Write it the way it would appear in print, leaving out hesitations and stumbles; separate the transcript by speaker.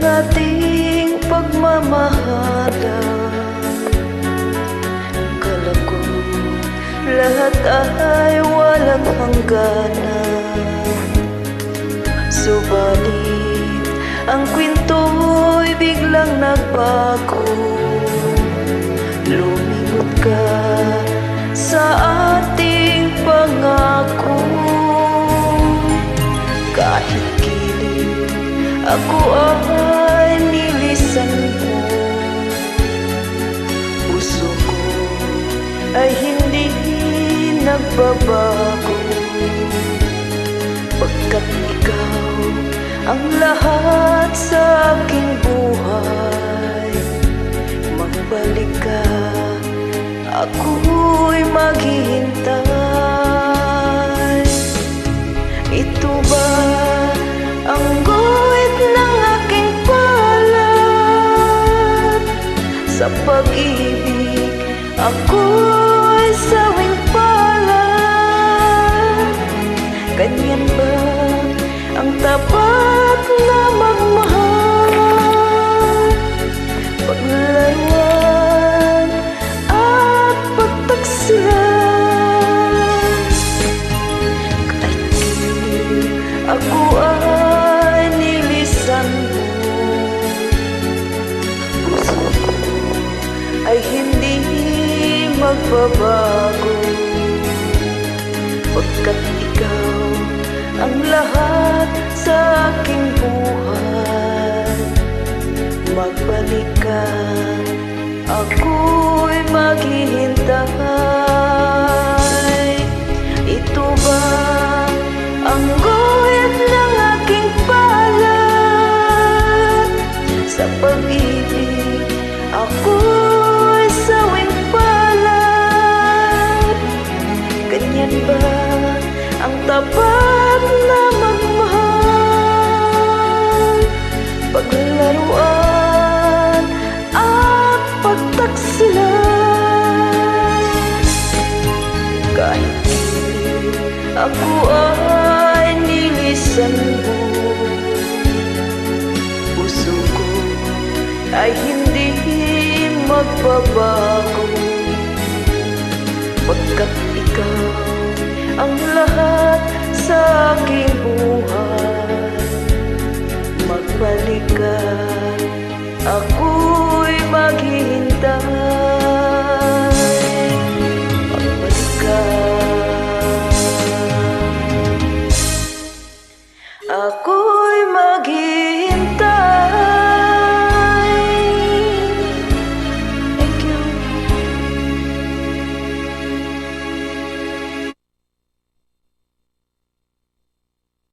Speaker 1: ng ating pagmamahalan. Kala ko lahat ay walang hangganan, subalit ang kwinto'y biglang nagbago. Lumimot ka sa ating pangako. Kahit gilid ako ay nilisan mo, puso ko ay hindi nagbabago. Pagkat ikaw ang lahat sa aking buhay, magbalik ka, ako'y maghihintay. Ito ba ang guhit ng aking palad? Sa pag-ibig ako'y sawing palad. Ganyan ba ang tapat na magmahal? Paglaruan at pagtaksilan. Kahit gilid ako ay nilisan mo, puso ko ay hindi magbabago. Pagkat ikaw ang lahat sa aking buhay, magbalik ka, ako'y maghihintay. Ito ba ang guhit ng aking palad? Sa pag-ibig ako'y sawing palad. Ganyan ba ang tapat na magmahal? Paglaruan at pagtaksilan. Kahit gilid ako ay nilisan mo, puso ko ay hindi magbabago. Pagkat ikaw ang lahat sa aking buhay,